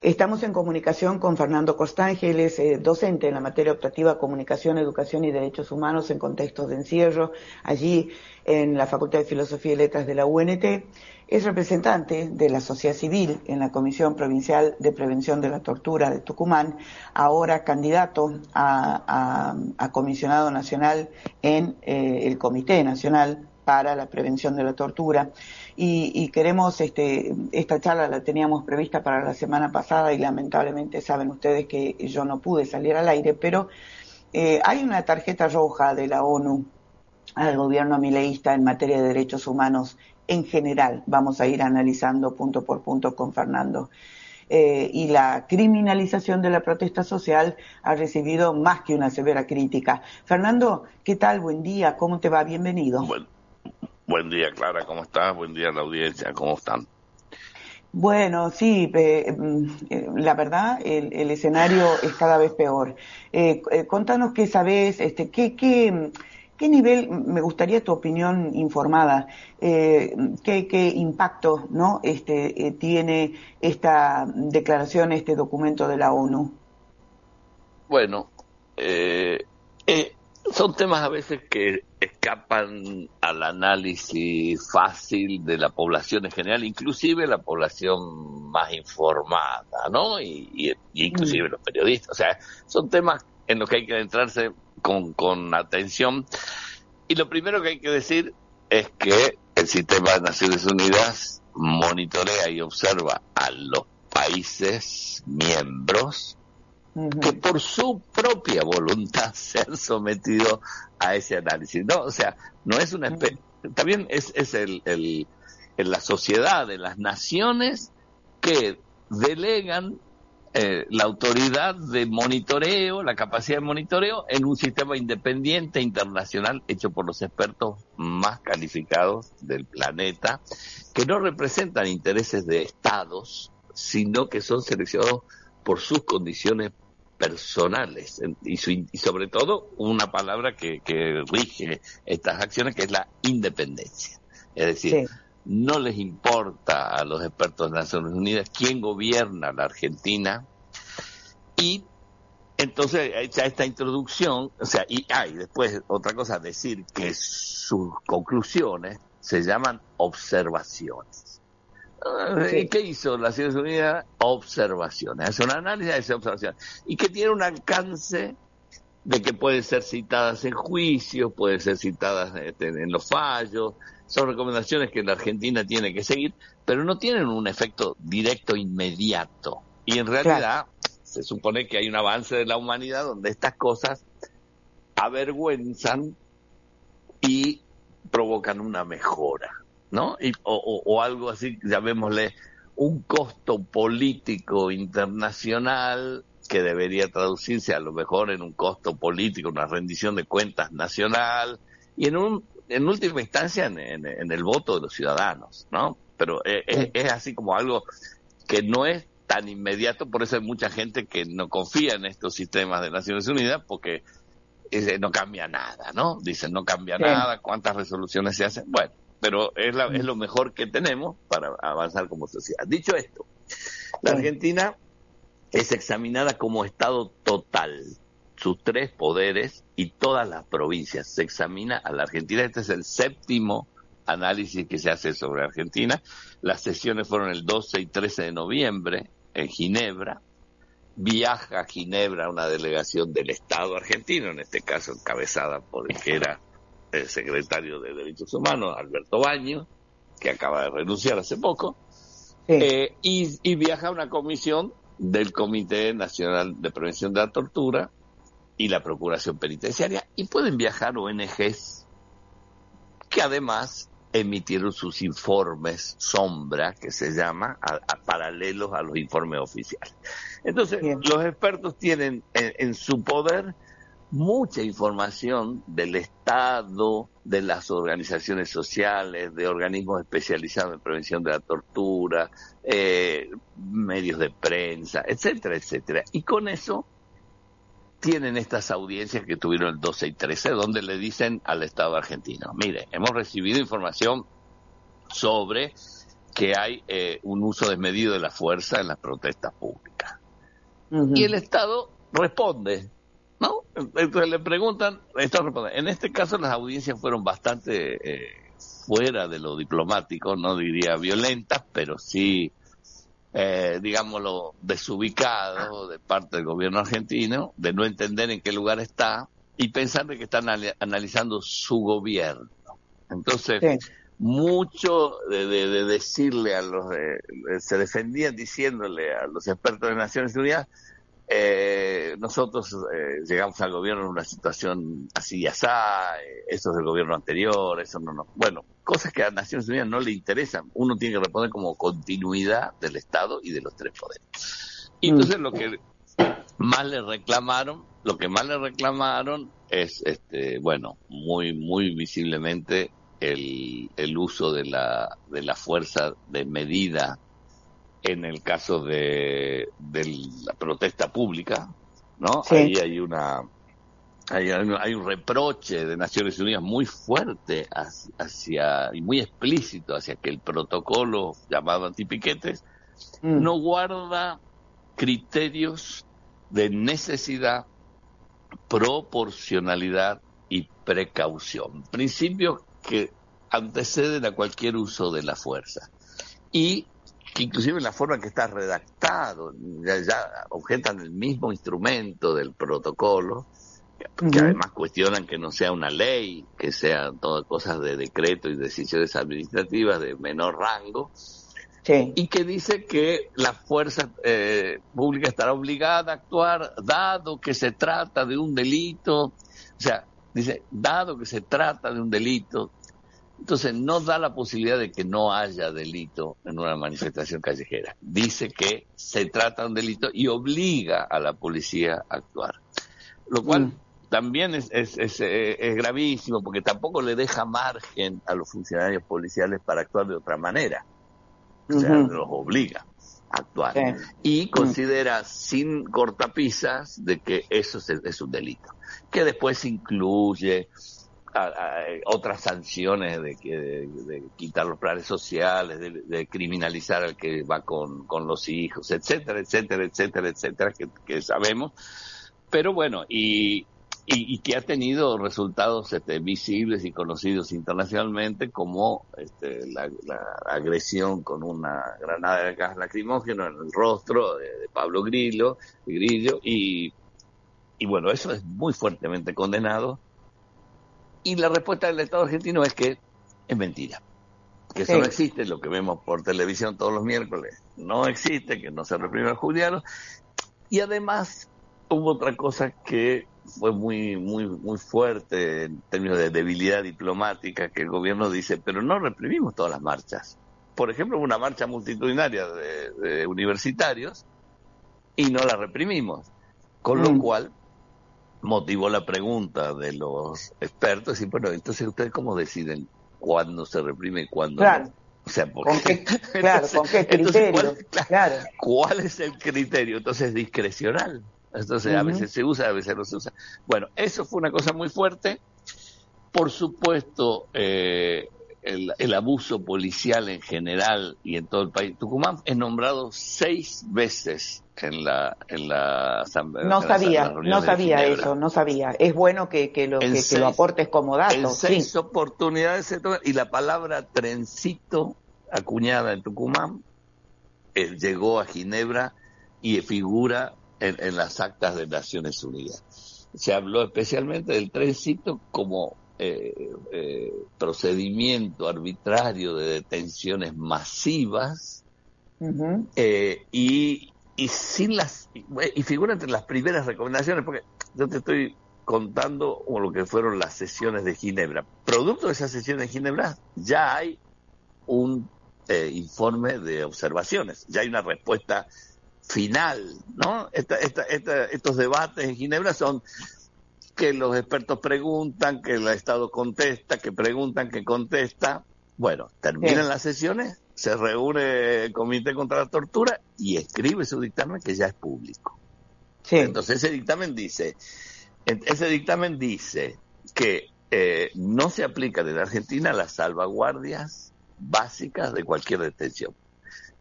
Estamos en comunicación con Fernando Costanje, él es docente en la materia optativa Comunicación, Educación y Derechos Humanos en contextos de encierro, allí en la Facultad de Filosofía y Letras de la UNT. Es representante de la sociedad civil en la Comisión Provincial de Prevención de la Tortura de Tucumán, ahora candidato a comisionado nacional en el Comité Nacional para la Prevención de la Tortura. Y queremos, esta charla la teníamos prevista para la semana pasada y lamentablemente saben ustedes que yo no pude salir al aire, pero hay una tarjeta roja de la ONU al gobierno mileísta en materia de derechos humanos en general. Vamos a ir analizando punto por punto con Fernando. Y la criminalización de la protesta social ha recibido más que una severa crítica. Fernando, ¿qué tal? Buen día, ¿cómo te va? Bienvenido. Buen día, Clara, ¿cómo estás? Buen día a la audiencia, ¿cómo están? Bueno, sí, la verdad, el escenario es cada vez peor. Contanos qué sabés, qué nivel, me gustaría tu opinión informada, qué impacto, ¿no? Tiene esta declaración, este documento de la ONU. Bueno, son temas a veces que escapan al análisis fácil de la población en general, inclusive la población más informada, ¿no? Y inclusive los periodistas. O sea, son temas en los que hay que adentrarse con atención. Y lo primero que hay que decir es que el sistema de Naciones Unidas monitorea y observa a los países miembros que por su propia voluntad se han sometido a ese análisis, ¿no? O sea, no es una también es la sociedad de las naciones que delegan la autoridad de monitoreo, la capacidad de monitoreo en un sistema independiente internacional hecho por los expertos más calificados del planeta, que no representan intereses de estados, sino que son seleccionados por sus condiciones personales y sobre todo una palabra que rige estas acciones, que es la independencia. Es decir, no les importa a los expertos de Naciones Unidas quién gobierna la Argentina. Y entonces, hecha esta introducción, o sea, y después otra cosa, decir que sus conclusiones se llaman observaciones. ¿Qué hizo las Naciones Unidas? Observaciones. Hace un análisis de esas observaciones. Y que tiene un alcance de que pueden ser citadas en juicios, pueden ser citadas en los fallos. Son recomendaciones que la Argentina tiene que seguir, pero no tienen un efecto directo inmediato. Y en realidad se supone que hay un avance de la humanidad donde estas cosas avergüenzan y provocan una mejora, ¿no? O algo así, llamémosle un costo político internacional que debería traducirse a lo mejor en un costo político, una rendición de cuentas nacional y en última instancia en el voto de los ciudadanos, ¿no? Pero es así como algo que no es tan inmediato, por eso hay mucha gente que no confía en estos sistemas de Naciones Unidas porque no cambia nada, ¿no? Dicen no cambia nada, cuántas resoluciones se hacen, bueno. Pero es lo mejor que tenemos para avanzar como sociedad. Dicho esto, la Argentina es examinada como Estado total, sus tres poderes y todas las provincias. Se examina a la Argentina. Este es el 7º análisis que se hace sobre Argentina. Las sesiones fueron el 12 y 13 de noviembre en Ginebra. Viaja a Ginebra una delegación del Estado argentino, en este caso encabezada por el que era el secretario de Derechos Humanos, Alberto Baños, que acaba de renunciar hace poco, y viaja a una comisión del Comité Nacional de Prevención de la Tortura y la Procuración Penitenciaria, y pueden viajar ONGs que además emitieron sus informes sombra, que se llama, a paralelos a los informes oficiales. Entonces, los expertos tienen en su poder mucha información del Estado, de las organizaciones sociales, de organismos especializados en prevención de la tortura, medios de prensa, etcétera, etcétera. Y con eso tienen estas audiencias que tuvieron el 12 y 13, donde le dicen al Estado argentino, mire, hemos recibido información sobre que hay un uso desmedido de la fuerza en las protestas públicas. Y el Estado responde, ¿no? Entonces le preguntan, el Estado responde. En este caso las audiencias fueron bastante fuera de lo diplomático, no diría violentas, pero sí, digámoslo, desubicado de parte del gobierno argentino, de no entender en qué lugar está y pensar de que están analizando su gobierno. Entonces, sí, mucho de decirle a los... se defendían diciéndole a los expertos de Naciones Unidas, nosotros llegamos al gobierno en una situación así y asá, eso es del gobierno anterior, eso no. Bueno, cosas que a Naciones Unidas no le interesan. Uno tiene que responder como continuidad del Estado y de los tres poderes. Y entonces lo que más le reclamaron es, bueno, muy visiblemente el uso de la fuerza de medida en el caso de la protesta pública, ¿no? Sí. Ahí hay un reproche de Naciones Unidas muy fuerte hacia y muy explícito hacia que el protocolo llamado antipiquetes no guarda criterios de necesidad, proporcionalidad y precaución, principios que anteceden a cualquier uso de la fuerza. Y que inclusive en la forma en que está redactado, ya objetan el mismo instrumento del protocolo, que además cuestionan que no sea una ley, que sean todas cosas de decreto y decisiones administrativas de menor rango, sí, y que dice que la fuerza pública estará obligada a actuar dado que se trata de un delito, o sea, dice, dado que se trata de un delito. Entonces no da la posibilidad de que no haya delito en una manifestación callejera. Dice que se trata de un delito y obliga a la policía a actuar. Lo cual también es gravísimo, porque tampoco le deja margen a los funcionarios policiales para actuar de otra manera. O sea, los obliga a actuar. Sí. Y considera sin cortapisas de que eso es un delito. Que después incluye a otras sanciones de quitar los planes sociales, de criminalizar al que va con los hijos, etcétera, que sabemos. Pero bueno, y que ha tenido resultados visibles y conocidos internacionalmente, como la agresión con una granada de gas lacrimógeno en el rostro de Pablo Grillo, y bueno, eso es muy fuertemente condenado. Y la respuesta del Estado argentino es que es mentira, que eso no existe, lo que vemos por televisión todos los miércoles no existe, que no se reprime al juliano. Y además hubo otra cosa que fue muy fuerte en términos de debilidad diplomática, que el gobierno dice, pero no reprimimos todas las marchas. Por ejemplo, una marcha multitudinaria de universitarios y no la reprimimos, con lo cual motivó la pregunta de los expertos y bueno, entonces ustedes cómo deciden cuándo se reprime y cuándo no. O sea, ¿con qué criterio? ¿Cuál es el criterio? Entonces es discrecional. Entonces a veces se usa, a veces no se usa. Bueno, eso fue una cosa muy fuerte. Por supuesto, el abuso policial en general y en todo el país. Tucumán es nombrado 6 veces en la asamblea. No sabía eso, no sabía. Es bueno que lo aportes como dato. En 6 oportunidades y la palabra trencito, acuñada en Tucumán, llegó a Ginebra y figura en las actas de Naciones Unidas. Se habló especialmente del trencito como procedimiento arbitrario de detenciones masivas y figura entre las primeras recomendaciones, porque yo te estoy contando lo que fueron las sesiones de Ginebra. Producto de esas sesiones de Ginebra ya hay un informe de observaciones, ya hay una respuesta final, ¿no? Estos debates en Ginebra son que los expertos preguntan, que el Estado contesta, que preguntan, que contesta. Bueno, terminan las sesiones, se reúne el Comité contra la Tortura y escribe su dictamen, que ya es público. Sí. Entonces ese dictamen dice que no se aplican en Argentina las salvaguardias básicas de cualquier detención,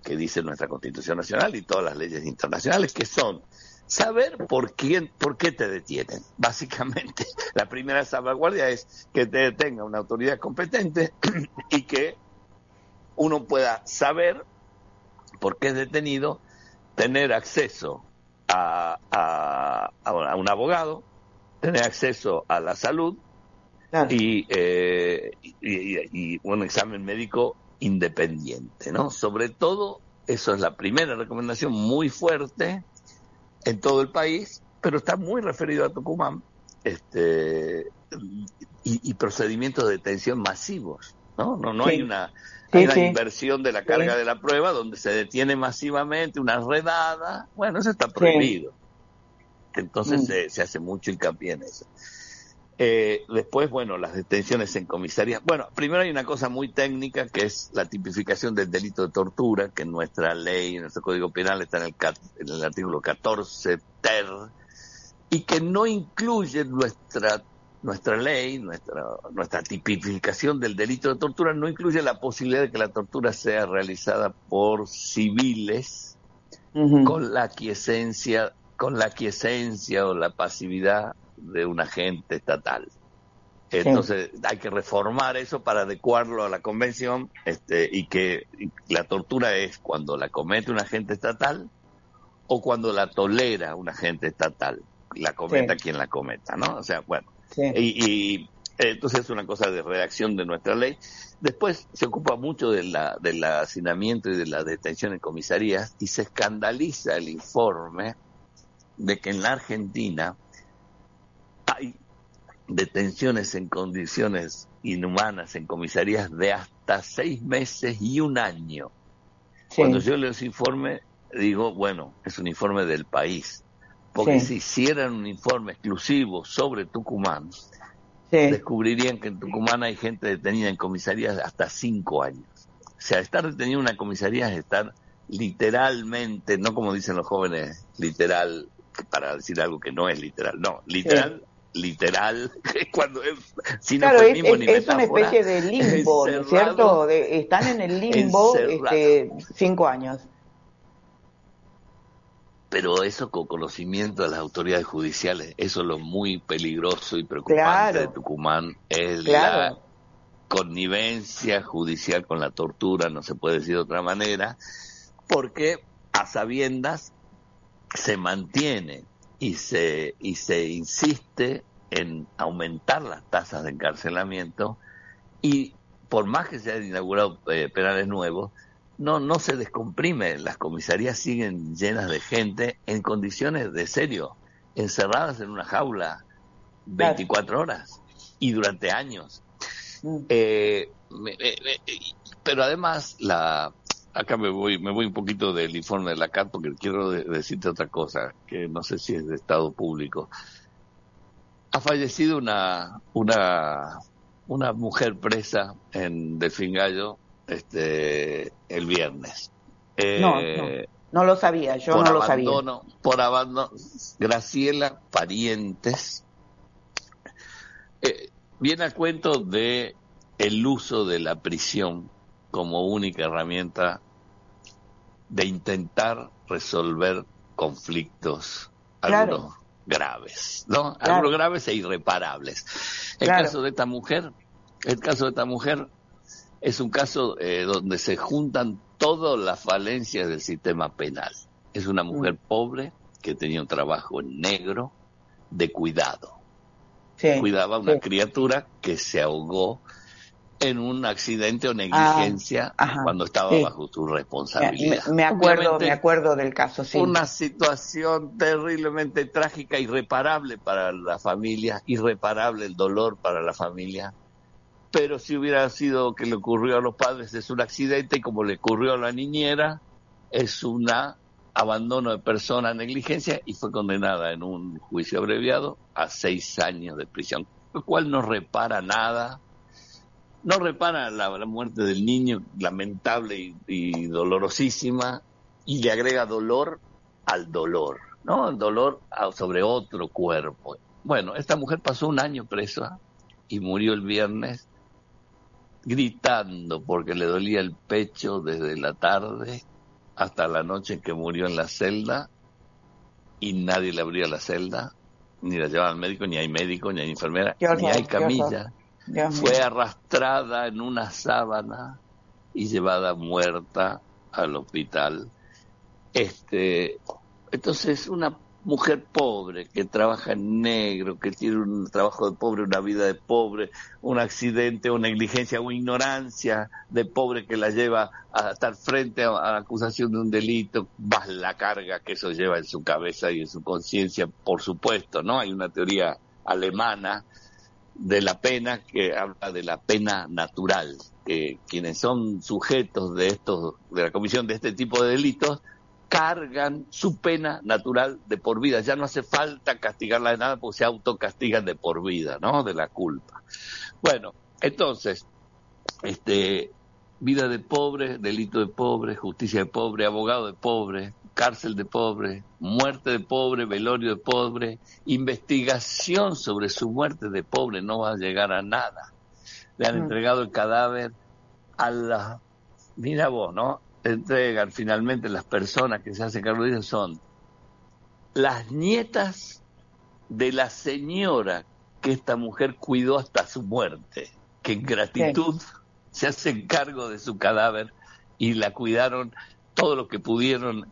que dice nuestra Constitución Nacional y todas las leyes internacionales, que son saber por qué te detienen. Básicamente, la primera salvaguardia es que te detenga una autoridad competente y que uno pueda saber por qué es detenido, tener acceso a un abogado, tener acceso a la salud, Claro. y un examen médico independiente, ¿no? Sobre todo, eso es la primera recomendación muy fuerte en todo el país, pero está muy referido a Tucumán, y procedimientos de detención masivos, ¿no? No Sí. hay una Sí, hay una sí. inversión de la carga Sí. de la prueba donde se detiene masivamente, una redada, bueno, eso está Sí. prohibido. Entonces se hace mucho hincapié en eso. Después, bueno, las detenciones en comisarías. Bueno, primero hay una cosa muy técnica que es la tipificación del delito de tortura, que en nuestra ley, en nuestro Código Penal está en el artículo 14 ter, y que no incluye nuestra ley, nuestra tipificación del delito de tortura, no incluye la posibilidad de que la tortura sea realizada por civiles con la aquiescencia o la pasividad de un agente estatal. Entonces hay que reformar eso para adecuarlo a la convención, y la tortura es cuando la comete un agente estatal o cuando la tolera un agente estatal, la cometa quien la cometa, ¿no? O sea, bueno, y entonces es una cosa de redacción de nuestra ley. Después se ocupa mucho del hacinamiento y de la detención en comisarías, y se escandaliza el informe de que en la Argentina hay detenciones en condiciones inhumanas en comisarías de hasta 6 meses y 1 año. Cuando yo leo ese informe, digo, bueno, es un informe del país. Porque si hicieran un informe exclusivo sobre Tucumán, descubrirían que en Tucumán hay gente detenida en comisarías hasta 5 años. O sea, estar detenido en una comisaría es estar literalmente, no como dicen los jóvenes, literal, para decir algo que no es literal, no, literal, cuando es sin eufemismo ni metáfora, es una especie de limbo, ¿no es cierto? Están en el limbo 5 años. Pero eso con conocimiento de las autoridades judiciales, eso es lo muy peligroso y preocupante de Tucumán, es la connivencia judicial con la tortura, no se puede decir de otra manera, porque a sabiendas se mantiene y se insiste en aumentar las tasas de encarcelamiento, y por más que se hayan inaugurado penales nuevos, no se descomprime, las comisarías siguen llenas de gente en condiciones de serio, encerradas en una jaula 24 horas y durante años. Pero además, acá me voy un poquito del informe de la CAT porque quiero decirte otra cosa, que no sé si es de Estado público. Ha fallecido una mujer presa en Delfingallo el viernes. No lo sabía, yo no lo sabía. Por abandono, Graciela Parientes, viene a cuento de el uso de la prisión como única herramienta de intentar resolver conflictos, algunos graves, ¿no? Algunos graves e irreparables. El caso de esta mujer es un caso donde se juntan todas las falencias del sistema penal. Es una mujer pobre que tenía un trabajo en negro de cuidado. Cuidaba a una criatura que se ahogó en un accidente o negligencia cuando estaba bajo su responsabilidad. Me acuerdo del caso, Una situación terriblemente trágica, irreparable para la familia, irreparable el dolor para la familia. Pero si hubiera sido que le ocurrió a los padres, es un accidente, y como le ocurrió a la niñera, es un abandono de persona, negligencia, y fue condenada en un juicio abreviado a 6 años de prisión, lo cual no repara nada. No repara la muerte del niño, lamentable y dolorosísima, y le agrega dolor al dolor, ¿no? El dolor sobre otro cuerpo. Bueno, esta mujer pasó 1 año presa y murió el viernes gritando porque le dolía el pecho desde la tarde hasta la noche en que murió en la celda, y nadie le abría la celda, ni la llevaban al médico, ni hay médico, ni hay enfermera, Qué ni hay horror, qué horror. camilla. Dios mío. Fue arrastrada en una sábana y llevada muerta al hospital. Entonces, una mujer pobre que trabaja en negro, que tiene un trabajo de pobre, una vida de pobre, un accidente o negligencia o ignorancia de pobre que la lleva a estar frente a la acusación de un delito, más la carga que eso lleva en su cabeza y en su conciencia, por supuesto, ¿no? Hay una teoría alemana de la pena que habla de la pena natural, que quienes son sujetos de la comisión de este tipo de delitos cargan su pena natural de por vida. Ya no hace falta castigarla de nada porque se autocastigan de por vida, ¿no? De la culpa. Bueno, entonces, vida de pobre, delito de pobre, justicia de pobre, abogado de pobre, cárcel de pobre, muerte de pobre, velorio de pobre, investigación sobre su muerte de pobre, no va a llegar a nada. Le han entregado el cadáver a la... Mira vos, ¿no? Entregan finalmente las personas que se hacen cargo de ellos son las nietas de la señora que esta mujer cuidó hasta su muerte, que en gratitud se hacen cargo de su cadáver y la cuidaron todo lo que pudieron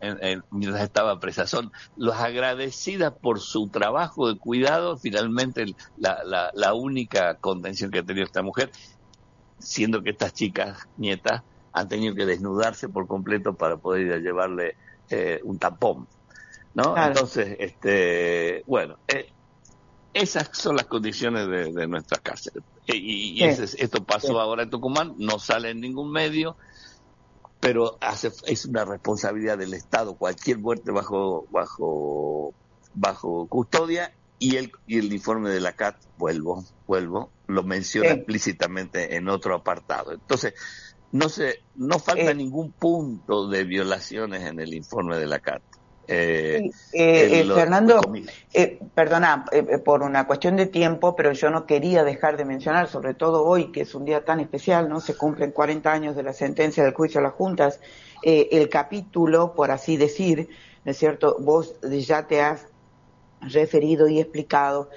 mientras estaba presa. Son las agradecidas por su trabajo de cuidado, finalmente la única contención que ha tenido esta mujer, siendo que estas chicas, nietas, han tenido que desnudarse por completo para poder ir a llevarle un tampón, ¿no? Claro. Entonces, bueno, esas son las condiciones de nuestras cárceles. Y esto pasó ahora en Tucumán, no sale en ningún medio, pero es una responsabilidad del Estado cualquier muerte bajo custodia, y el informe de la CAT, vuelvo, lo menciona explícitamente en otro apartado. Entonces, no falta ningún punto de violaciones en el informe de la CAT. Fernando, perdona por una cuestión de tiempo, pero yo no quería dejar de mencionar, sobre todo hoy, que es un día tan especial, ¿no? Se cumplen 40 años de la sentencia del juicio a las juntas, el capítulo, por así decir, ¿no es cierto? Vos ya te has referido y explicado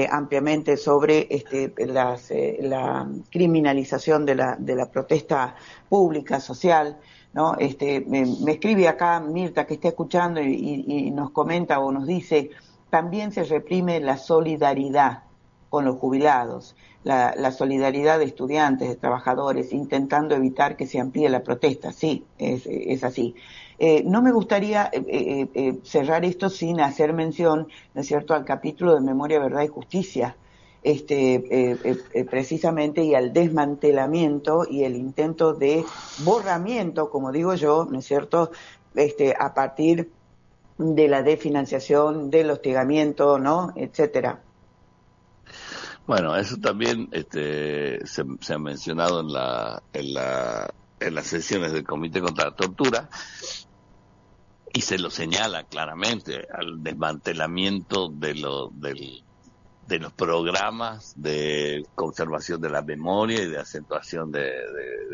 ampliamente sobre la criminalización de la protesta pública, social, ¿no? Me escribe acá Mirta, que está escuchando, y nos comenta o nos dice: también se reprime la solidaridad con los jubilados, la solidaridad de estudiantes, de trabajadores, intentando evitar que se amplíe la protesta. Sí, es así. No me gustaría cerrar esto sin hacer mención, ¿no es cierto?, al capítulo de Memoria, Verdad y Justicia, precisamente, y al desmantelamiento y el intento de borramiento, como digo yo, ¿no es cierto?, a partir de la desfinanciación, del hostigamiento, ¿no?, etcétera. Bueno, eso también se ha mencionado en las sesiones del Comité contra la Tortura, y se lo señala claramente al desmantelamiento de los programas de conservación de la memoria y de acentuación de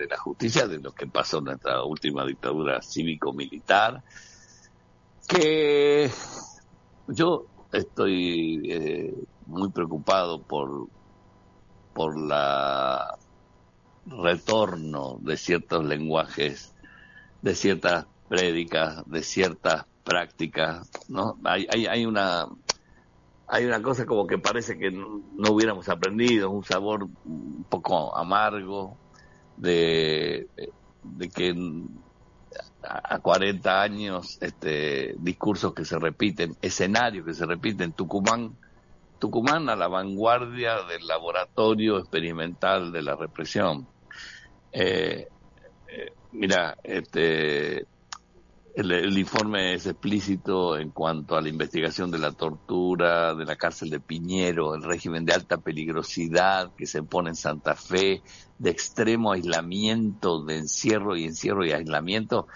la justicia, de lo que pasó en nuestra última dictadura cívico-militar, que yo estoy muy preocupado por la retorno de ciertos lenguajes, de ciertas prédicas, de ciertas prácticas, ¿no? Hay una cosa como que parece que no hubiéramos aprendido, un sabor un poco amargo de que a 40 años discursos que se repiten, escenarios que se repiten. Tucumán a la vanguardia del laboratorio experimental de la represión. Mira, el informe es explícito en cuanto a la investigación de la tortura, de la cárcel de Piñero, el régimen de alta peligrosidad que se pone en Santa Fe, de extremo aislamiento, de encierro y aislamiento.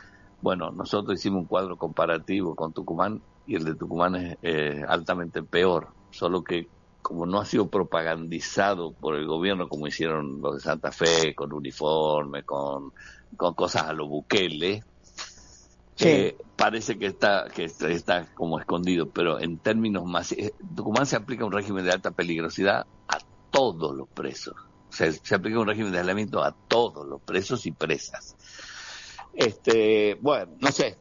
Bueno, nosotros hicimos un cuadro comparativo con Tucumán, y el de Tucumán es altamente peor, solo que como no ha sido propagandizado por el gobierno como hicieron los de Santa Fe, con uniforme, con cosas a lo Bukele, Sí. parece que está como escondido, pero en términos más, Tucumán se aplica un régimen de alta peligrosidad a todos los presos. O sea, se aplica un régimen de aislamiento a todos los presos y presas. Bueno, no sé,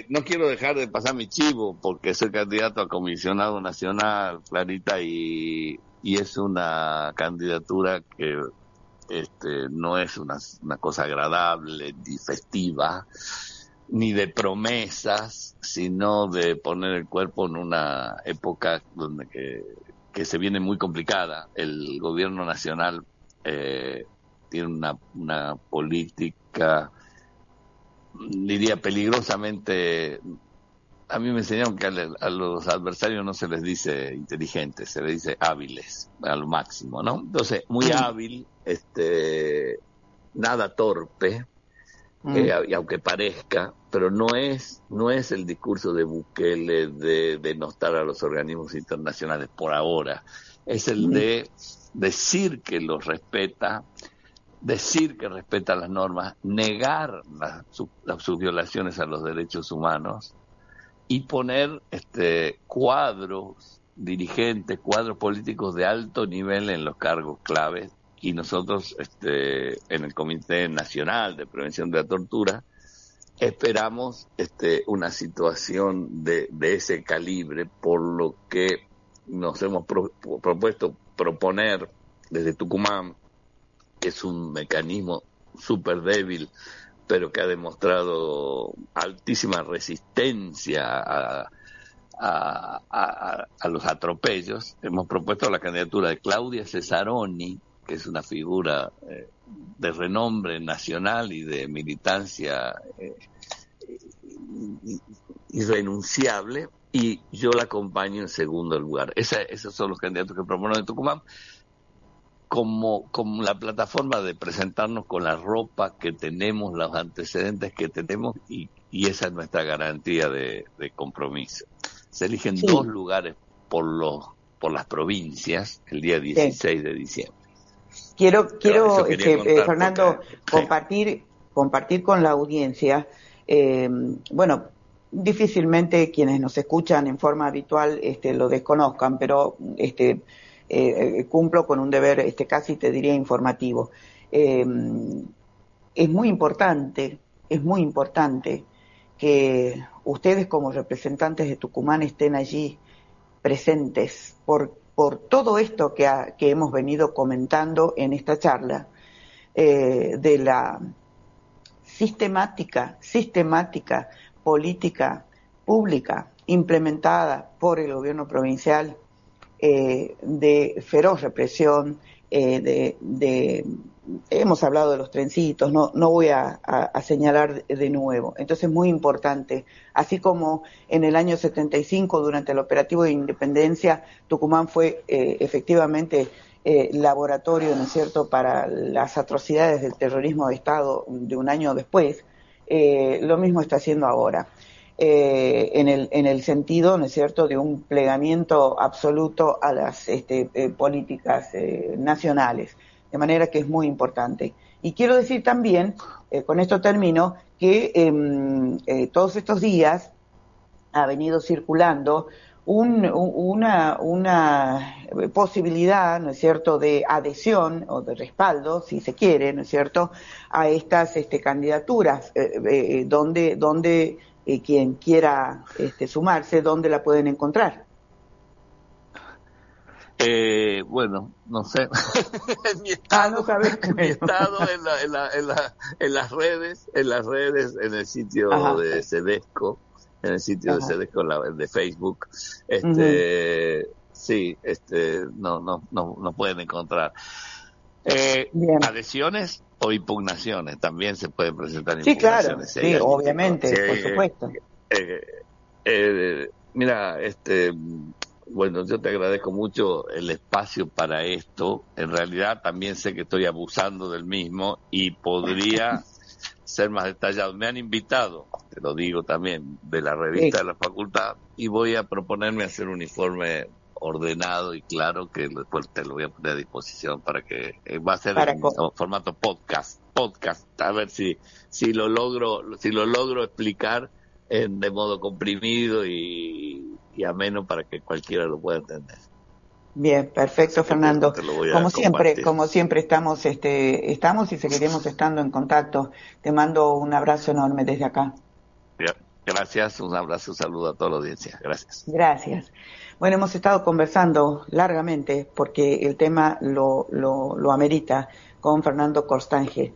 no quiero dejar de pasar mi chivo porque soy candidato a comisionado nacional, Clarita, y es una candidatura que no es una cosa agradable ni festiva, ni de promesas, sino de poner el cuerpo en una época donde que se viene muy complicada. El gobierno nacional tiene una política, diría, peligrosamente. A mí me enseñaron que a los adversarios no se les dice inteligentes, se les dice hábiles, a lo máximo, ¿no? Entonces, muy hábil, nada torpe, y aunque parezca, pero no es el discurso de Bukele de denostar a los organismos internacionales por ahora, es el de decir que los respeta, decir que respeta las normas, negar sus violaciones a los derechos humanos y poner cuadros dirigentes, cuadros políticos de alto nivel en los cargos claves. Y nosotros en el Comité Nacional de Prevención de la Tortura esperamos una situación de ese calibre, por lo que nos hemos propuesto proponer desde Tucumán, que es un mecanismo súper débil, pero que ha demostrado altísima resistencia a los atropellos. Hemos propuesto la candidatura de Claudia Cesaroni, que es una figura de renombre nacional y de militancia irrenunciable, y yo la acompaño en segundo lugar. Esos son los candidatos que proponen de Tucumán, como la plataforma de presentarnos con la ropa que tenemos, los antecedentes que tenemos, y esa es nuestra garantía de compromiso. Se eligen dos lugares por las provincias el día 16 de diciembre. Quiero Fernando, compartir con la audiencia, bueno, difícilmente quienes nos escuchan en forma habitual lo desconozcan, pero cumplo con un deber casi te diría informativo. Es muy importante que ustedes como representantes de Tucumán estén allí presentes por todo esto que hemos venido comentando en esta charla, de la sistemática política pública implementada por el gobierno provincial, de feroz represión, hemos hablado de los trencitos, no voy a señalar de nuevo. Entonces, muy importante, así como en el año 75, durante el operativo de Independencia, Tucumán fue efectivamente laboratorio, ¿no es cierto?, para las atrocidades del terrorismo de Estado de un año después, lo mismo está haciendo ahora. En el sentido, ¿no es cierto?, de un plegamiento absoluto a las políticas nacionales, de manera que es muy importante. Y quiero decir también, con esto termino, que todos estos días ha venido circulando una posibilidad, ¿no es cierto?, de adhesión o de respaldo, si se quiere, ¿no es cierto?, a estas candidaturas, donde quien quiera sumarse, ¿dónde la pueden encontrar? Bueno, no sé. En mi estado, en las redes, en el sitio de Cedesco, de Cedesco, de Facebook, sí, no pueden encontrar. Adhesiones o impugnaciones, también se pueden presentar impugnaciones. Sí, claro, sí, obviamente, por supuesto. Mira, bueno, yo te agradezco mucho el espacio para esto. En realidad también sé que estoy abusando del mismo y podría ser más detallado. Me han invitado, te lo digo también, de la revista de la facultad, y voy a proponerme hacer un informe ordenado y claro, que después te lo voy a poner a disposición para que va a ser en formato podcast, a ver si lo logro explicar de modo comprimido y ameno para que cualquiera lo pueda entender. Bien, perfecto, Fernando. Como siempre estamos y seguiremos estando en contacto. Te mando un abrazo enorme desde acá. Gracias, un abrazo, un saludo a toda la audiencia. Gracias. Gracias. Bueno, hemos estado conversando largamente porque el tema lo amerita con Fernando Corstange.